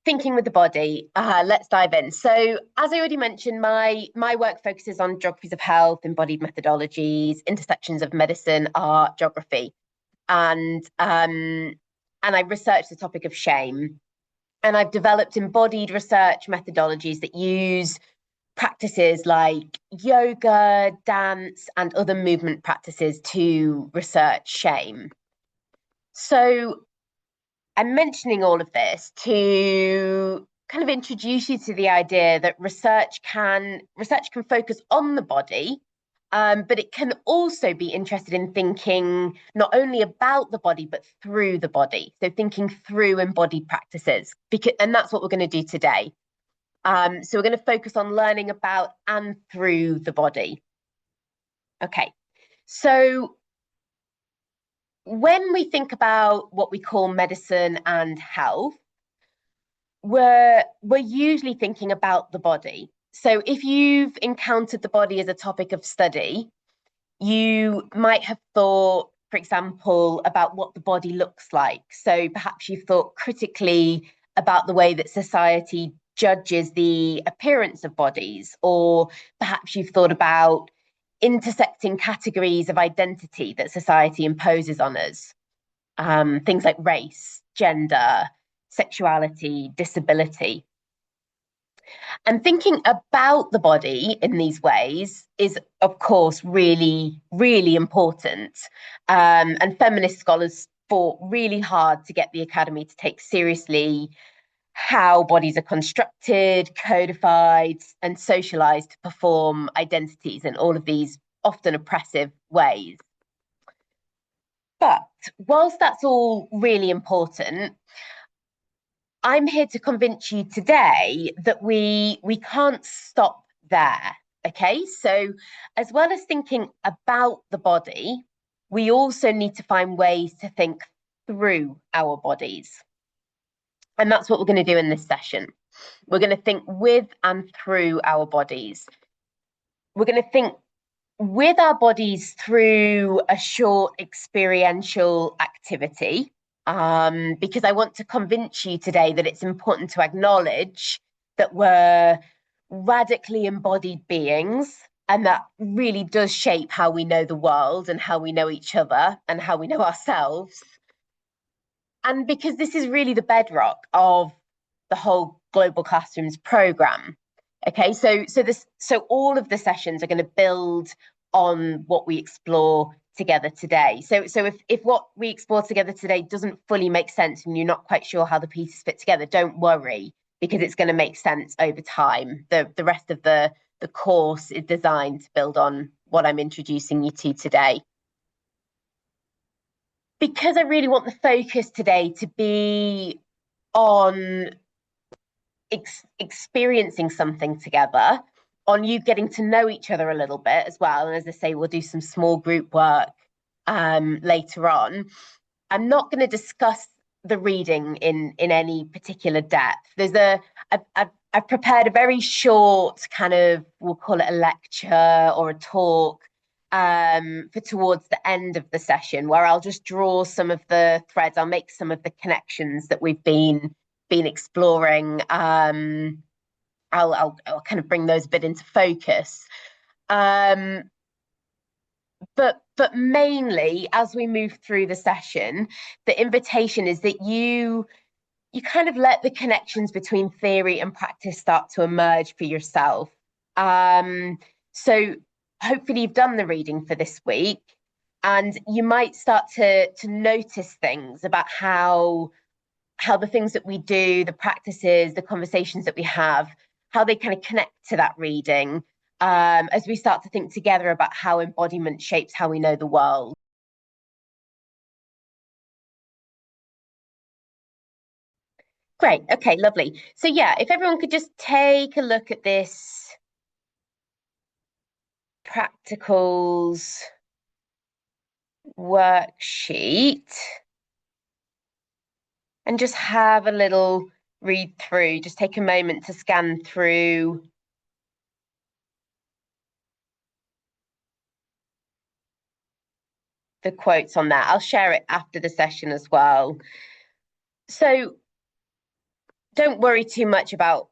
thinking with the body. Let's dive in. So, as I already mentioned, my work focuses on geographies of health, embodied methodologies, intersections of medicine, art, geography, and I research the topic of shame. And I've developed embodied research methodologies that use practices like yoga, dance, and other movement practices to research shame. So I'm mentioning all of this to kind of introduce you to the idea that research can focus on the body, but it can also be interested in thinking not only about the body but through the body. So thinking through embodied practices, and that's what we're going to do today. So we're going to focus on learning about and through the body. Okay, so when we think about what we call medicine and health, we're usually thinking about the body. So if you've encountered the body as a topic of study, you might have thought, for example, about what the body looks like. So perhaps you've thought critically about the way that society judges the appearance of bodies, or perhaps you've thought about intersecting categories of identity that society imposes on us. Things like race, gender, sexuality, disability. And thinking about the body in these ways is, of course, really, really important. And feminist scholars fought really hard to get the Academy to take seriously how bodies are constructed, codified, and socialized to perform identities in all of these often oppressive ways. But whilst that's all really important, I'm here to convince you today that we can't stop there. Okay, so as well as thinking about the body, we also need to find ways to think through our bodies. And that's what we're going to do in this session. We're going to think with and through our bodies. We're going to think with our bodies through a short experiential activity, because I want to convince you today that it's important to acknowledge that we're radically embodied beings, and that really does shape how we know the world and how we know each other and how we know ourselves. And because this is really the bedrock of the whole Global Classrooms program. Okay, so all of the sessions are going to build on what we explore together today. So if what we explore together today doesn't fully make sense and you're not quite sure how the pieces fit together, don't worry, because it's going to make sense over time. The rest of the course is designed to build on what I'm introducing you to today. Because I really want the focus today to be on experiencing something together, on you getting to know each other a little bit as well. And as I say, we'll do some small group work later on. I'm not going to discuss the reading in any particular depth. I've prepared a very short kind of, we'll call it a lecture or a talk for towards the end of the session, where I'll just draw some of the threads. I'll make some of the connections that we've been exploring. I'll kind of bring those a bit into focus. But mainly, as we move through the session, the invitation is that you kind of let the connections between theory and practice start to emerge for yourself. So hopefully you've done the reading for this week, and you might start to notice things about how the things that we do, the practices, the conversations that we have, how they kind of connect to that reading, as we start to think together about how embodiment shapes how we know the world. Great. Okay, lovely. So yeah, if everyone could just take a look at this practicals worksheet and just have a little read through, just take a moment to scan through the quotes on that. I'll share it after the session as well. So don't worry too much about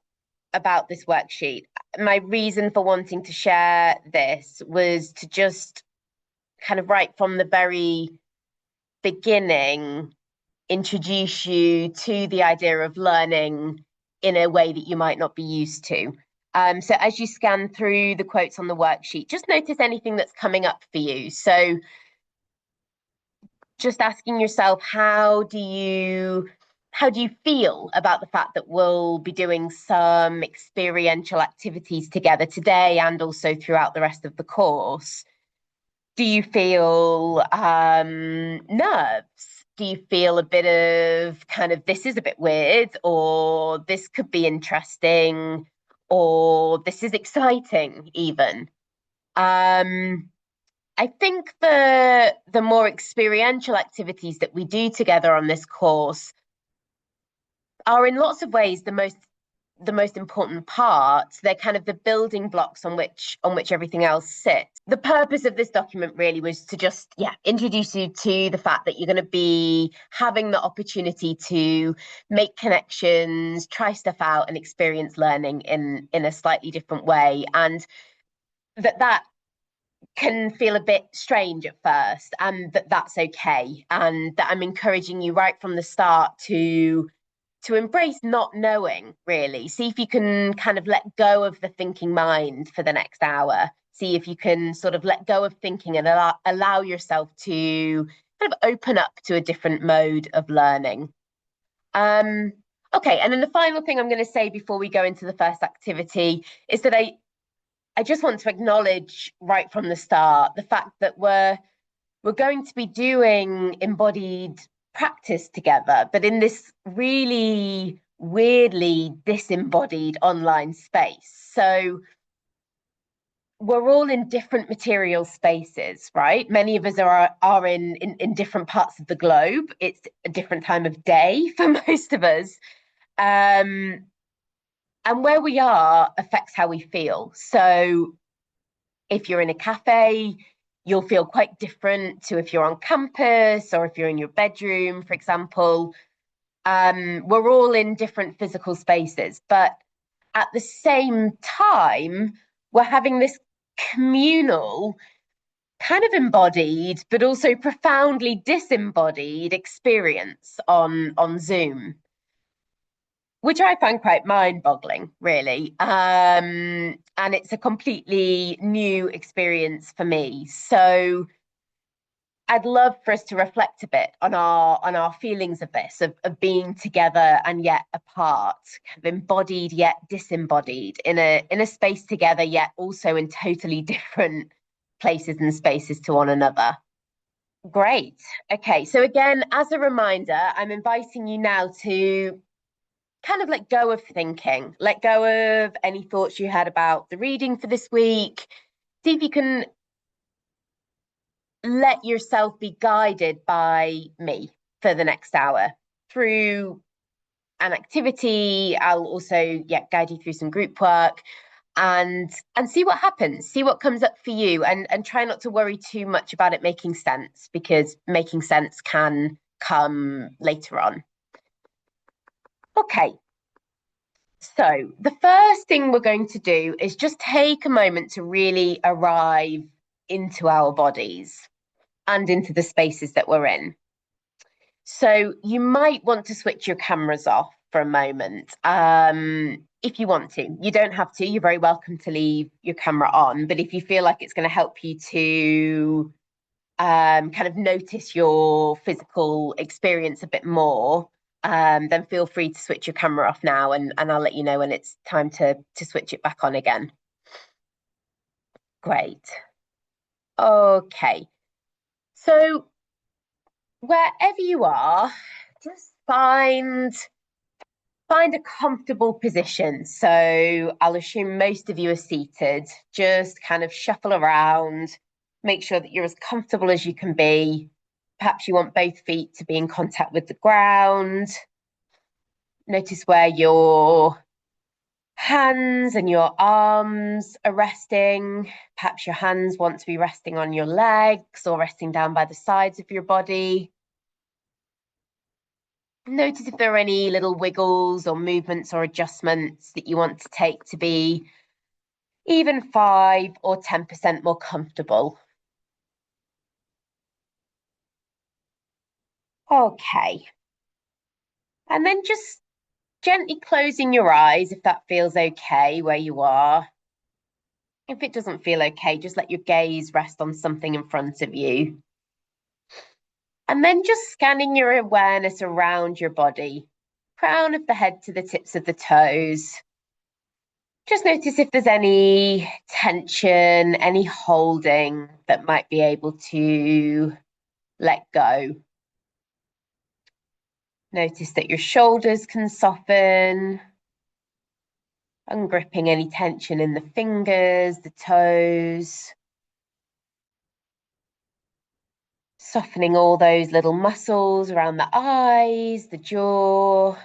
this worksheet. My reason for wanting to share this was to just kind of right from the very beginning introduce you to the idea of learning in a way that you might not be used to. So as you scan through the quotes on the worksheet, just notice anything that's coming up for you. So just asking yourself, how do you feel about the fact that we'll be doing some experiential activities together today and also throughout the rest of the course? Do you feel nerves? Do you feel a bit of kind of this is a bit weird, or this could be interesting, or this is exciting, even? Um, I think the more experiential activities that we do together on this course are in lots of ways the most important part. They're kind of the building blocks on which everything else sits. The purpose of this document really was to just introduce you to the fact that you're going to be having the opportunity to make connections, try stuff out, and experience learning in a slightly different way, and that can feel a bit strange at first, and that's okay, and that I'm encouraging you right from the start to embrace not knowing, really. See if you can kind of let go of the thinking mind for the next hour. See if you can sort of let go of thinking and allow yourself to kind of open up to a different mode of learning. Um, okay, and then the final thing I'm going to say before we go into the first activity is that I just want to acknowledge right from the start the fact that we're going to be doing embodied practice together, but in this really weirdly disembodied online space. So we're all in different material spaces, right? Many of us are in different parts of the globe. It's a different time of day for most of us. Um, and where we are affects how we feel. So if you're in a cafe, you'll feel quite different to if you're on campus or if you're in your bedroom, for example. We're all in different physical spaces, but at the same time, we're having this communal, kind of embodied, but also profoundly disembodied experience on Zoom, which I find quite mind-boggling, really. And it's a completely new experience for me. So I'd love for us to reflect a bit on our feelings of this, of being together and yet apart, kind of embodied yet disembodied, in a space together, yet also in totally different places and spaces to one another. Great. Okay, so again, as a reminder, I'm inviting you now to kind of let go of thinking, let go of any thoughts you had about the reading for this week. See if you can let yourself be guided by me for the next hour through an activity. I'll also guide you through some group work and see what happens, see what comes up for you, and try not to worry too much about it making sense, because making sense can come later on. Okay, so the first thing we're going to do is just take a moment to really arrive into our bodies and into the spaces that we're in. So you might want to switch your cameras off for a moment, if you want to. You don't have to. You're very welcome to leave your camera on. But if you feel like it's going to help you to kind of notice your physical experience a bit more, then feel free to switch your camera off now, and I'll let you know when it's time to switch it back on again. Great. Okay. So wherever you are, just find a comfortable position. So I'll assume most of you are seated. Just kind of shuffle around, make sure that you're as comfortable as you can be. Perhaps you want both feet to be in contact with the ground. Notice where your hands and your arms are resting. Perhaps your hands want to be resting on your legs or resting down by the sides of your body. Notice if there are any little wiggles or movements or adjustments that you want to take to be even 5 or 10% more comfortable. Okay. And then just gently closing your eyes if that feels okay where you are. If it doesn't feel okay, just let your gaze rest on something in front of you. And then just scanning your awareness around your body, crown of the head to the tips of the toes. Just notice if there's any tension, any holding that might be able to let go. Notice that your shoulders can soften, ungripping any tension in the fingers, the toes. Softening all those little muscles around the eyes, the jaw.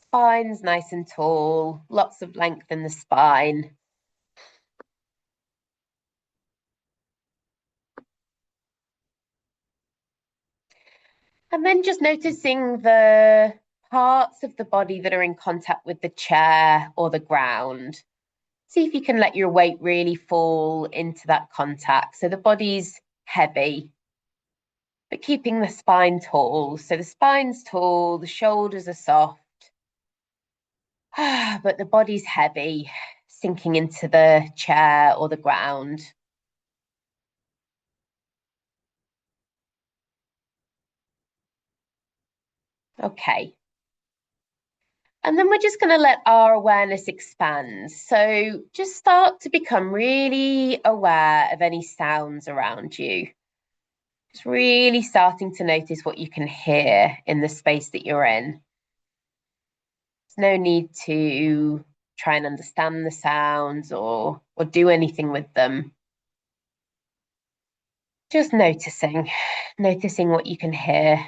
Spine's nice and tall, lots of length in the spine. And then just noticing the parts of the body that are in contact with the chair or the ground. See if you can let your weight really fall into that contact. So the body's heavy, but keeping the spine tall. So the spine's tall, the shoulders are soft, but the body's heavy, sinking into the chair or the ground. Okay. And then we're just going to let our awareness expand. So just start to become really aware of any sounds around you. Just really starting to notice what you can hear in the space that you're in. There's no need to try and understand the sounds or do anything with them. Just noticing what you can hear.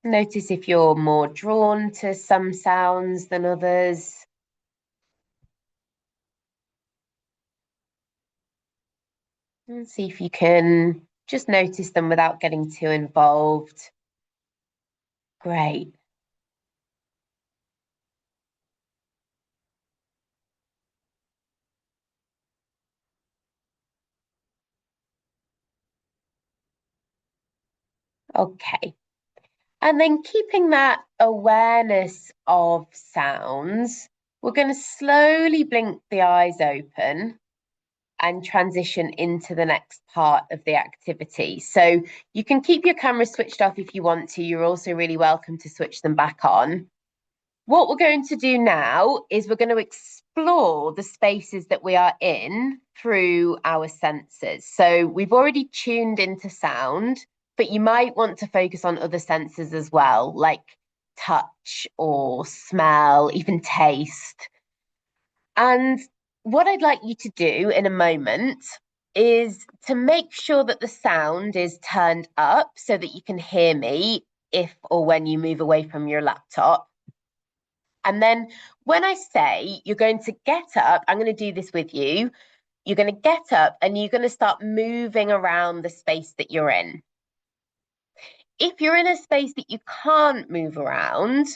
Notice if you're more drawn to some sounds than others. And see if you can just notice them without getting too involved. Great. Okay. And then keeping that awareness of sounds, we're going to slowly blink the eyes open and transition into the next part of the activity. So you can keep your camera switched off if you want to. You're also really welcome to switch them back on. What we're going to do now is we're going to explore the spaces that we are in through our senses. So we've already tuned into sound, but you might want to focus on other senses as well, like touch or smell, even taste. And what I'd like you to do in a moment is to make sure that the sound is turned up so that you can hear me if or when you move away from your laptop. And then when I say you're going to get up, I'm going to do this with you. You're going to get up and you're going to start moving around the space that you're in. If you're in a space that you can't move around,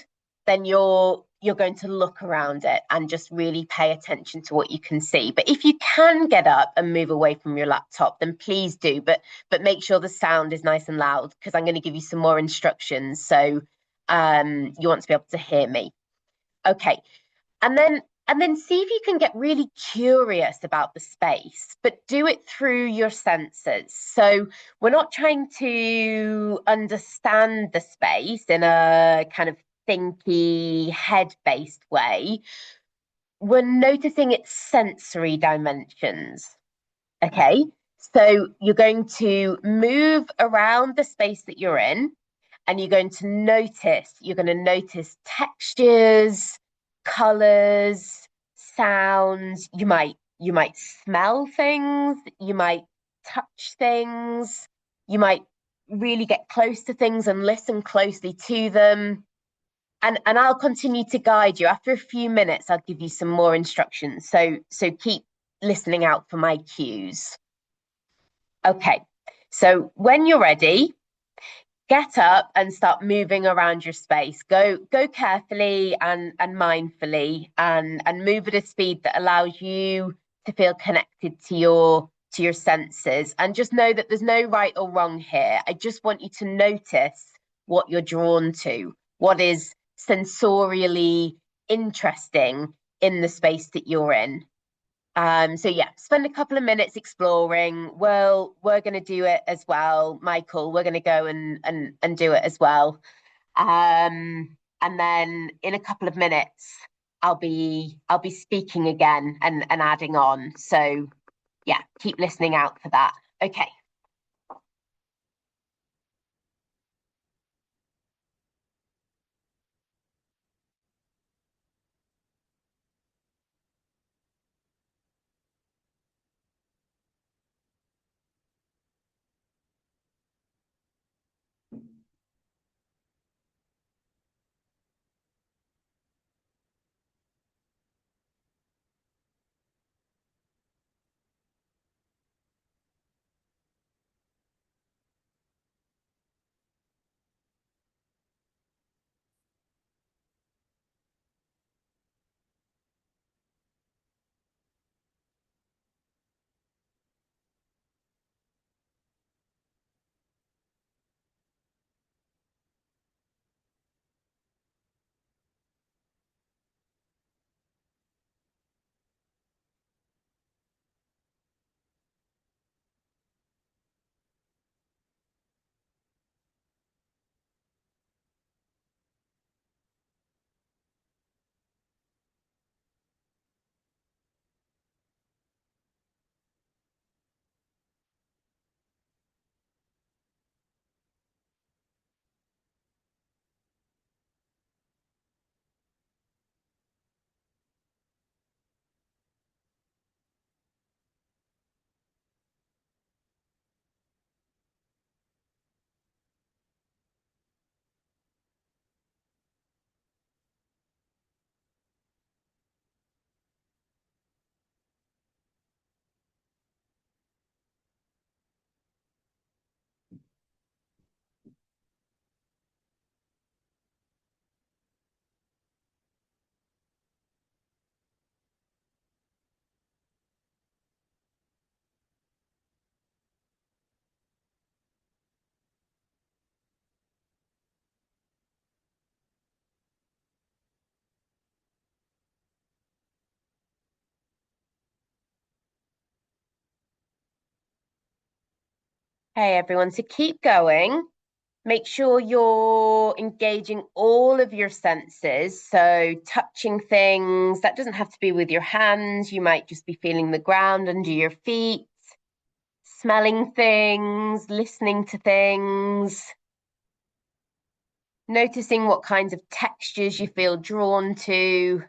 then you're going to look around it and just really pay attention to what you can see. But if you can get up and move away from your laptop, then please do. But make sure the sound is nice and loud because I'm going to give you some more instructions. So you want to be able to hear me. Okay. And then see if you can get really curious about the space, but do it through your senses. So we're not trying to understand the space in a kind of thinky, head-based way. We're noticing its sensory dimensions. Okay. So you're going to move around the space that you're in, and you're going to notice textures, colors, sounds. You might smell things, you might touch things, you might really get close to things and listen closely to them. And I'll continue to guide you. After a few minutes, I'll give you some more instructions. So keep listening out for my cues. Okay. So when you're ready, get up and start moving around your space. Go carefully and mindfully and move at a speed that allows you to feel connected to your senses. And just know that there's no right or wrong here. I just want you to notice what you're drawn to, what is sensorially interesting in the space that you're in. So yeah, spend a couple of minutes exploring. Well, we're going to do it as well, Michael. We're going to go and do it as well. And then in a couple of minutes, I'll be speaking again and adding on. So yeah, keep listening out for that. Okay. Hey everyone, so keep going. Make sure you're engaging all of your senses. So, touching things, that doesn't have to be with your hands. You might just be feeling the ground under your feet, smelling things, listening to things, noticing what kinds of textures you feel drawn to.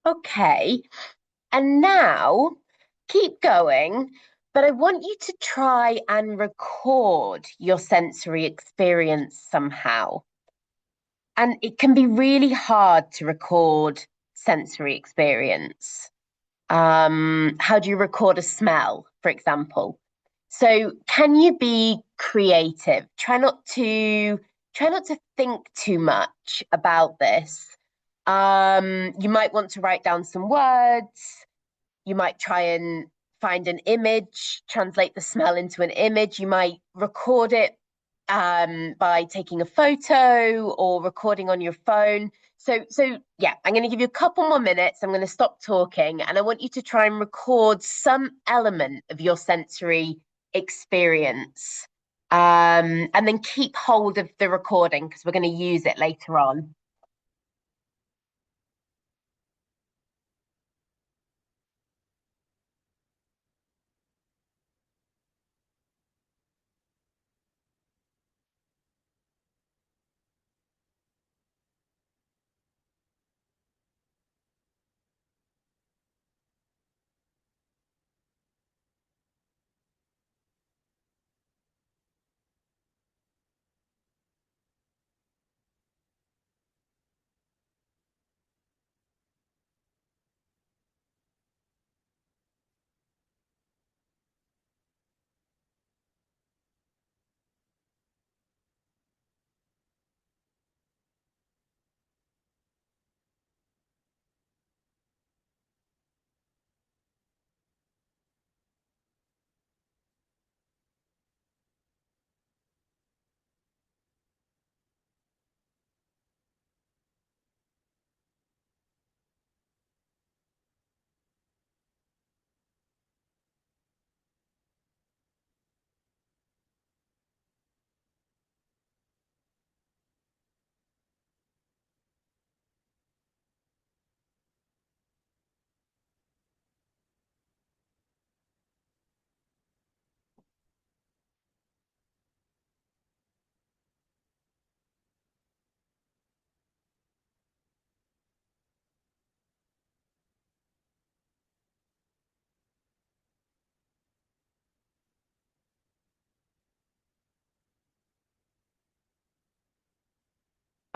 Okay, and now keep going, but I want you to try and record your sensory experience somehow. And it can be really hard to record sensory experience. How do you record a smell, for example? So can you be creative? Try not to think too much about this. You might want to write down some words. You might try and find an image, translate the smell into an image. You might record it by taking a photo or recording on your phone. So yeah, I'm going to give you a couple more minutes. I'm going to stop talking, and I want you to try and record some element of your sensory experience. And then keep hold of the recording because we're going to use it later on.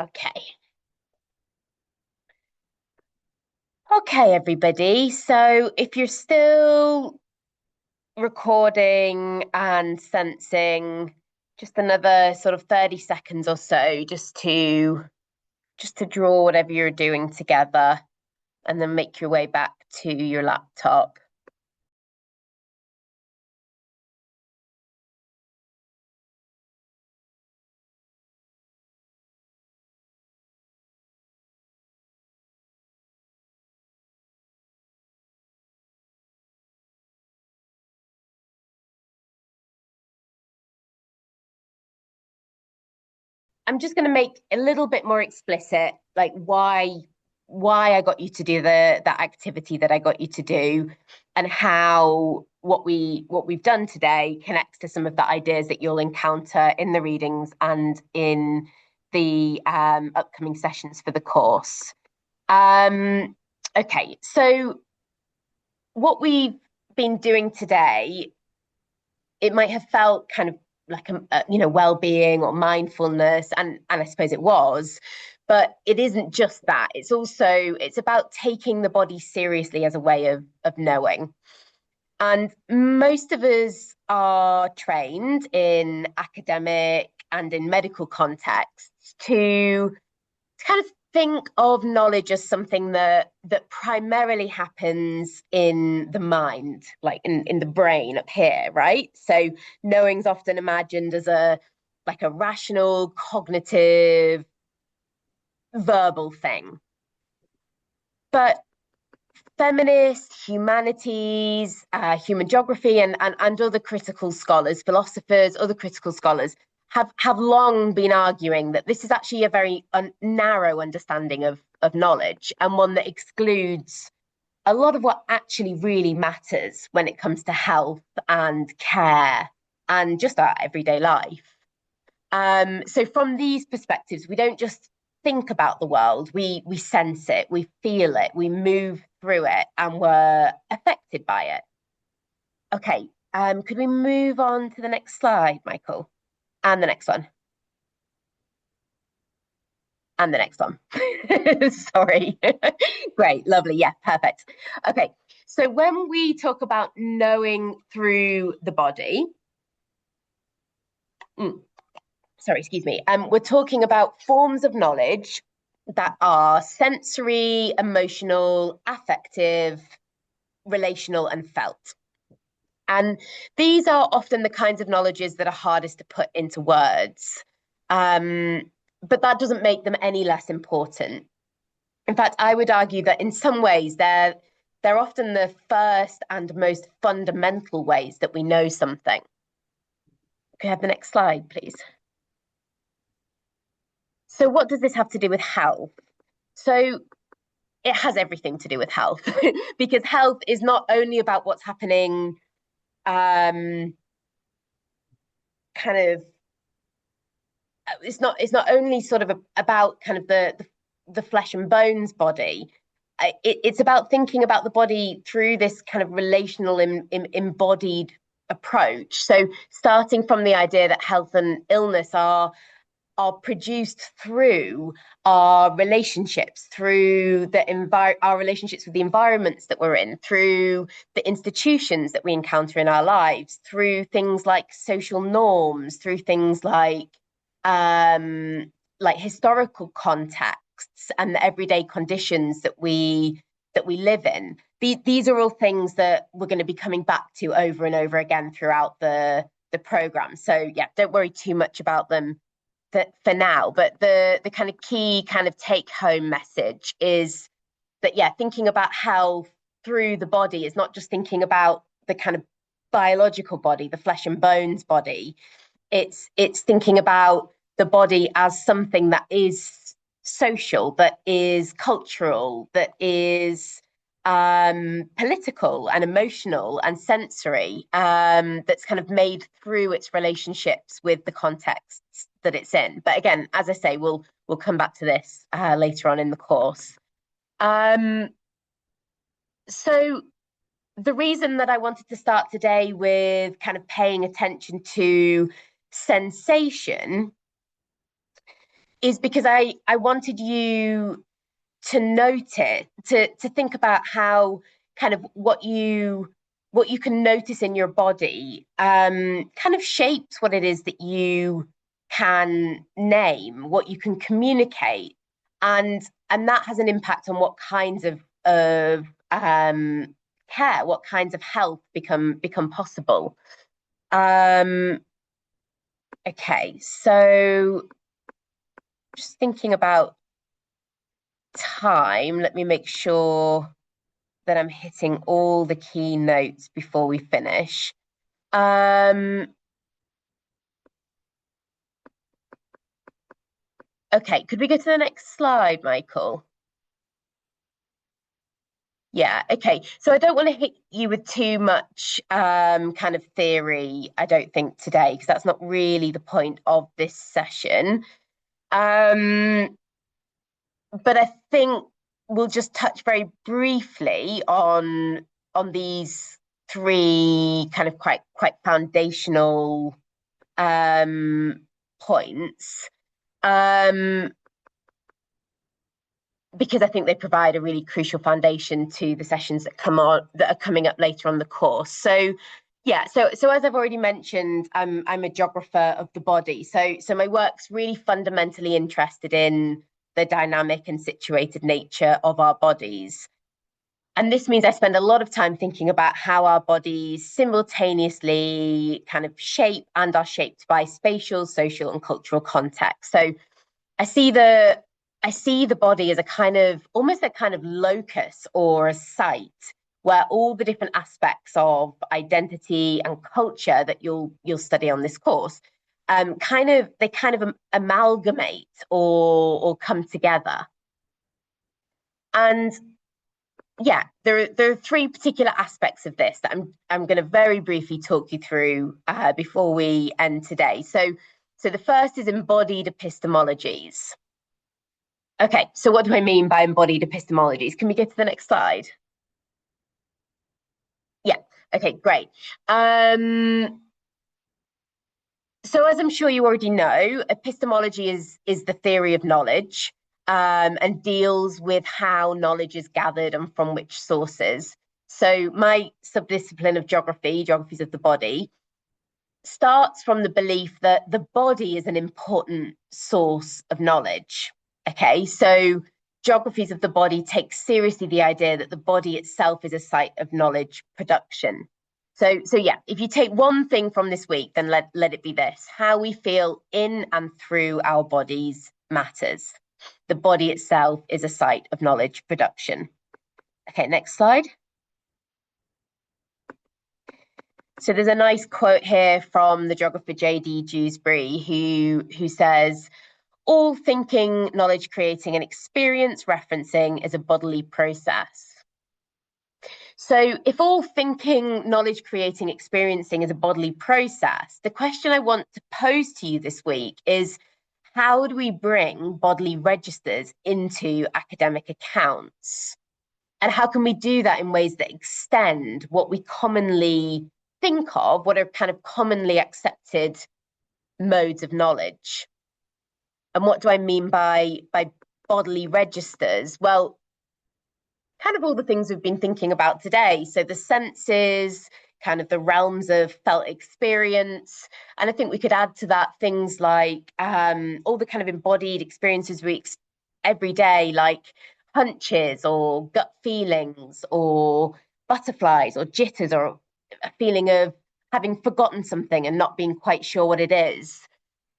Okay. Okay, everybody. So if you're still recording and sensing, just another sort of 30 seconds or so just to draw whatever you're doing together and then make your way back to your laptop. I'm just going to make a little bit more explicit, like why I got you to do that activity that I got you to do, and how what we've done today connects to some of the ideas that you'll encounter in the readings and in the upcoming sessions for the course. Okay, so what we've been doing today, it might have felt kind of like well-being or mindfulness, and I suppose it was, but it isn't just that. It's about taking the body seriously as a way of knowing. And most of us are trained in academic and in medical contexts to kind of think of knowledge as something that primarily happens in the mind, like in the brain up here, right? So knowing's often imagined as a like a rational, cognitive, verbal thing. But feminists, humanities, human geography, and other critical scholars, philosophers, other critical scholars have long been arguing that this is actually a very narrow understanding of knowledge, and one that excludes a lot of what actually really matters when it comes to health and care and just our everyday life. So from these perspectives, we don't just think about the world, we sense it, we feel it, we move through it, and we're affected by it. Okay, could we move on to the next slide, Michael? And the next one. And the next one. Sorry. Great, lovely. Yeah, perfect. Okay, so when we talk about knowing through the body, sorry, excuse me, we're talking about forms of knowledge that are sensory, emotional, affective, relational, and felt. And these are often the kinds of knowledges that are hardest to put into words. But that doesn't make them any less important. In fact, I would argue that in some ways they're often the first and most fundamental ways that we know something. Could you have the next slide, please? So what does this have to do with health? So it has everything to do with health because health is not only about what's happening kind of it's not only sort of about kind of the flesh and bones body. It's about thinking about the body through this kind of relational embodied approach. So starting from the idea that health and illness are produced through our relationships, through our relationships with the environments that we're in, through the institutions that we encounter in our lives, through things like social norms, through things like historical contexts and the everyday conditions that we live in. These are all things that we're going to be coming back to over and over again throughout the program. So yeah, don't worry too much about them for now. But the kind of key kind of take home message is that yeah, thinking about health through the body is not just thinking about the kind of biological body, the flesh and bones body. It's thinking about the body as something that is social, that is cultural, that is political and emotional and sensory, that's kind of made through its relationships with the contexts that it's in. But again, as I say, we'll come back to this later on in the course. So the reason that I wanted to start today with kind of paying attention to sensation is because I wanted you to note it, to think about how kind of what you can notice in your body kind of shapes what it is that you can name, what you can communicate, and that has an impact on what kinds of care, what kinds of health become possible. Okay, so just thinking about time, let me make sure that I'm hitting all the key notes before we finish. Okay, could we go to the next slide, Michael? Yeah, okay. So I don't want to hit you with too much kind of theory, I don't think, today, because that's not really the point of this session. But I think we'll just touch very briefly on these three kind of quite foundational points. Because I think they provide a really crucial foundation to the sessions that are coming up later on the course. So yeah, so as I've already mentioned, I'm a geographer of the body. So my work's really fundamentally interested in the dynamic and situated nature of our bodies. And this means I spend a lot of time thinking about how our bodies simultaneously kind of shape and are shaped by spatial, social, and cultural context. So I see the body as a kind of almost a kind of locus or a site where all the different aspects of identity and culture that you'll study on this course kind of amalgamate or come together. And yeah, there are three particular aspects of this that I'm going to very briefly talk you through before we end today. So the first is embodied epistemologies. Okay, so what do I mean by embodied epistemologies? Can we go to the next slide? Yeah, okay, great. So as I'm sure you already know, epistemology is the theory of knowledge and deals with how knowledge is gathered and from which sources. So my subdiscipline of geographies of the body, starts from the belief that the body is an important source of knowledge. Okay, so geographies of the body take seriously the idea that the body itself is a site of knowledge production. So yeah, if you take one thing from this week, then let it be this: how we feel in and through our bodies matters. The body itself is a site of knowledge production. Okay, next slide. So there's a nice quote here from the geographer J.D. Dewsbury, who says, all thinking, knowledge creating, and experience referencing is a bodily process. So if all thinking, knowledge creating, experiencing is a bodily process, the question I want to pose to you this week is, how do we bring bodily registers into academic accounts? And how can we do that in ways that extend what we commonly think of, what are kind of commonly accepted modes of knowledge? And what do I mean by bodily registers? Well, kind of all the things we've been thinking about today. So the senses, kind of the realms of felt experience. And I think we could add to that things like all the kind of embodied experiences every day, like hunches or gut feelings or butterflies or jitters or a feeling of having forgotten something and not being quite sure what it is.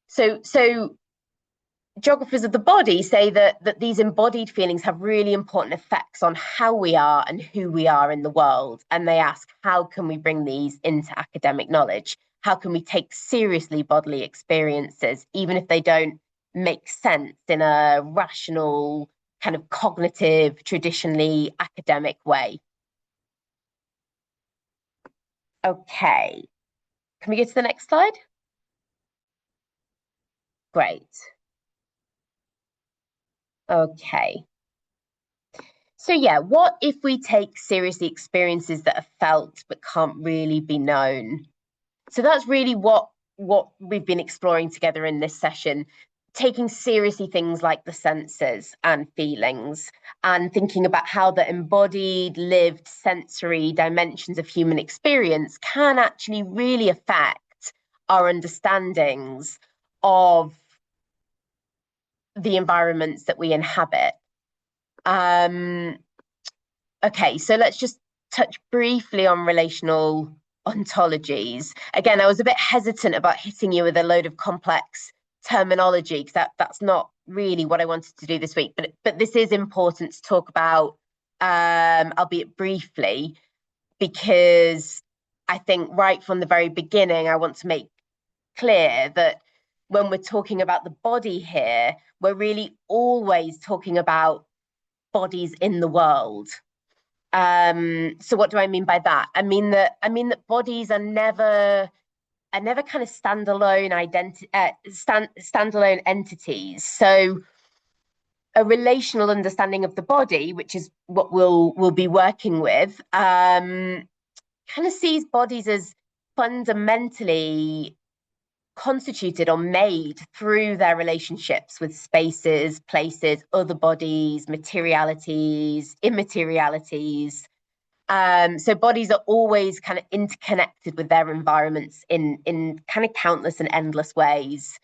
So geographers of the body say that these embodied feelings have really important effects on how we are and who we are in the world. And they ask, how can we bring these into academic knowledge? How can we take seriously bodily experiences, even if they don't make sense in a rational, kind of cognitive, traditionally academic way? Okay, can we get to the next slide? Great. Okay. So yeah, what if we take seriously experiences that are felt but can't really be known? So that's really what we've been exploring together in this session, taking seriously things like the senses and feelings, and thinking about how the embodied, lived, sensory dimensions of human experience can actually really affect our understandings of the environments that we inhabit. Okay, so let's just touch briefly on relational ontologies. Again, I was a bit hesitant about hitting you with a load of complex terminology because that's not really what I wanted to do this week, but this is important to talk about, albeit briefly, because I think right from the very beginning, I want to make clear that when we're talking about the body here, we're really always talking about bodies in the world. So what do I mean by that? I mean that bodies are never kind of standalone standalone entities. So a relational understanding of the body, which is what we'll be working with, kind of sees bodies as fundamentally constituted or made through their relationships with spaces, places, other bodies, materialities, immaterialities. So bodies are always kind of interconnected with their environments in kind of countless and endless ways,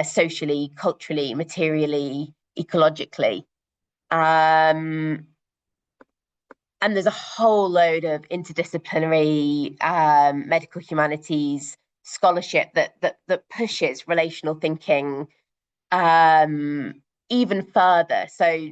socially, culturally, materially, ecologically. And there's a whole load of interdisciplinary medical humanities scholarship that pushes relational thinking even further. So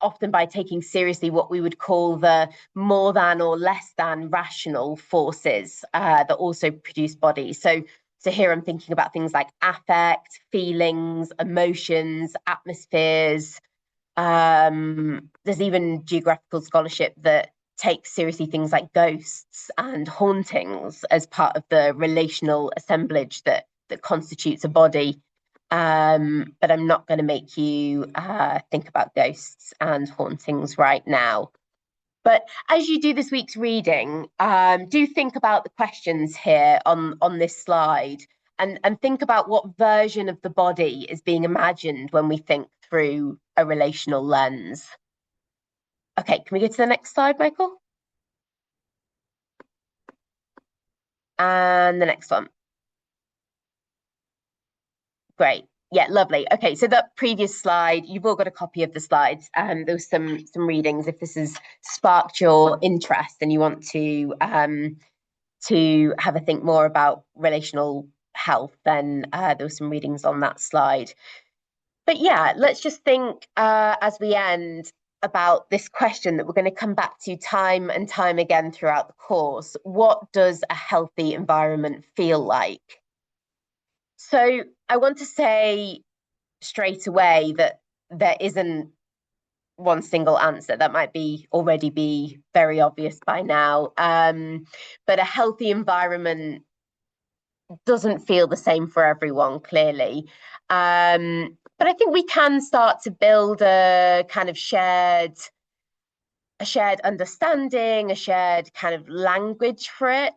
often by taking seriously what we would call the more than or less than rational forces that also produce bodies. So here I'm thinking about things like affect, feelings, emotions, atmospheres. There's even geographical scholarship that takes seriously things like ghosts and hauntings as part of the relational assemblage that constitutes a body. But I'm not going to make you think about ghosts and hauntings right now. But as you do this week's reading, do think about the questions here on this slide, and think about what version of the body is being imagined when we think through a relational lens. Okay, can we go to the next slide, Michael? And the next one. Great. Yeah, lovely. Okay, so that previous slide, you've all got a copy of the slides. There was some readings. If this has sparked your interest and you want to to have a think more about relational health, then there were some readings on that slide. But yeah, let's just think as we end about this question that we're going to come back to time and time again throughout the course. What does a healthy environment feel like? So I want to say straight away that there isn't one single answer. That might already be very obvious by now. But a healthy environment doesn't feel the same for everyone, clearly. But I think we can start to build a kind of shared understanding, a shared kind of language for it.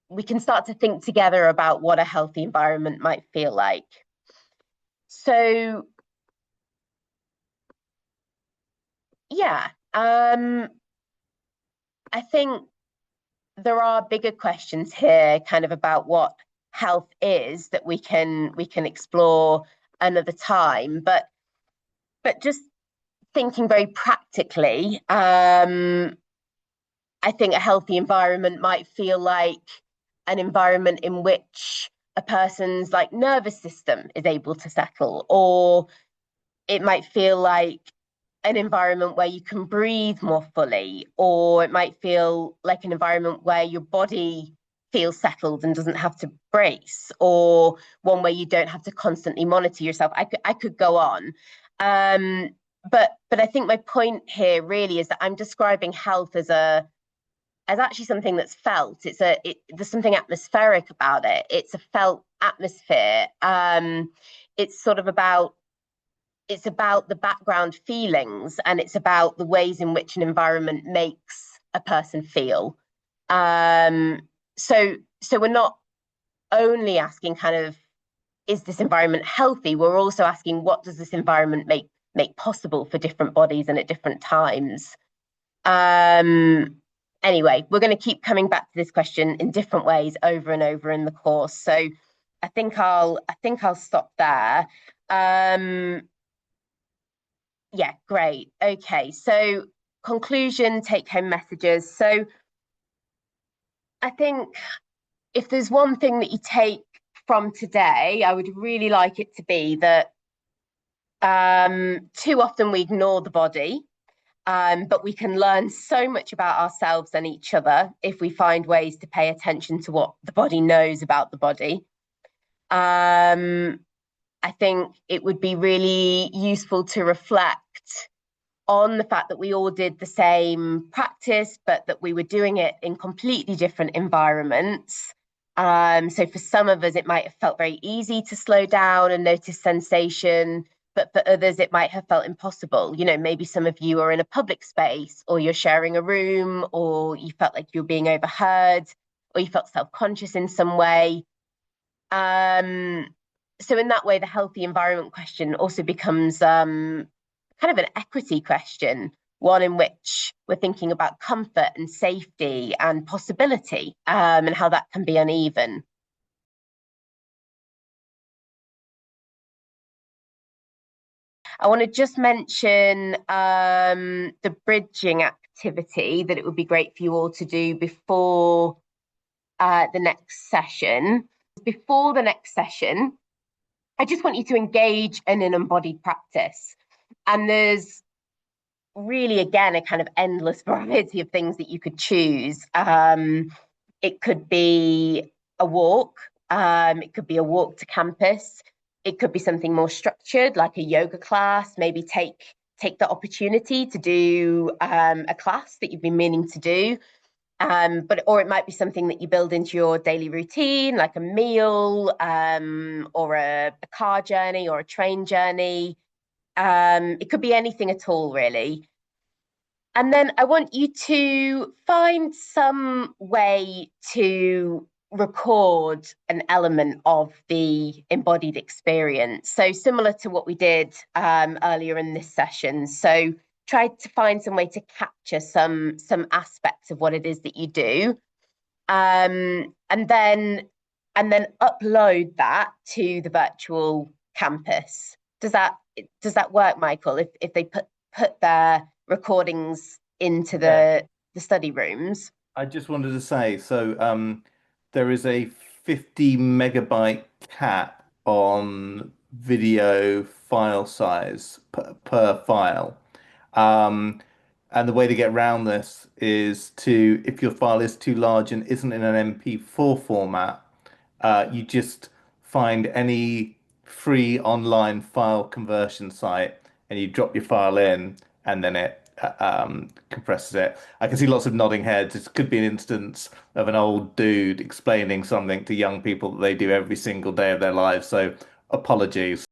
We can start to think together about what a healthy environment might feel like. So, yeah, I think there are bigger questions here, kind of about what health is that we can explore another time. But just thinking very practically, I think a healthy environment might feel like an environment in which a person's like nervous system is able to settle, or it might feel like an environment where you can breathe more fully, or it might feel like an environment where your body feels settled and doesn't have to brace, or one where you don't have to constantly monitor yourself. I could go on. But I think my point here really is that I'm describing health as actually something that's felt. There's something atmospheric about it. It's a felt atmosphere. It's sort of about the background feelings, and it's about the ways in which an environment makes a person feel. So we're not only asking kind of, is this environment healthy? We're also asking, what does this environment make possible for different bodies and at different times? Anyway, we're going to keep coming back to this question in different ways over and over in the course. So I think I'll stop there. Yeah, great. Okay, so conclusion, take home messages. So I think if there's one thing that you take from today, I would really like it to be that too often we ignore the body, but we can learn so much about ourselves and each other if we find ways to pay attention to what the body knows about the body. I think it would be really useful to reflect on the fact that we all did the same practice, but that we were doing it in completely different environments. So for some of us, it might have felt very easy to slow down and notice sensation, but for others, it might have felt impossible. You know, maybe some of you are in a public space, or you're sharing a room, or you felt like you were being overheard, or you felt self-conscious in some way. So in that way, the healthy environment question also becomes kind of an equity question, one in which we're thinking about comfort and safety and possibility, and how that can be uneven. I want to just mention the bridging activity that it would be great for you all to do before the next session. Before the next session, I just want you to engage in an embodied practice. And there's really, again, a kind of endless variety of things that you could choose. It could be a walk. It could be a walk to campus. It could be something more structured, like a yoga class. Maybe take the opportunity to do a class that you've been meaning to do. Or it might be something that you build into your daily routine, like a meal, or a car journey or a train journey. It could be anything at all, really. And then I want you to find some way to record an element of the embodied experience. So similar to what we did earlier in this session. So try to find some way to capture some aspects of what it is that you do. And then upload that to the virtual campus. Does that work, Michael? If they put their recordings into the study rooms? I just wanted to say, there is a 50 megabyte cap on video file size per file. Um, and the way to get around this is to, if your file is too large and isn't in an MP4 format, you just find any free online file conversion site and you drop your file in and then it compresses it. I can see lots of nodding heads. It could be an instance of an old dude explaining something to young people that they do every single day of their lives. So apologies.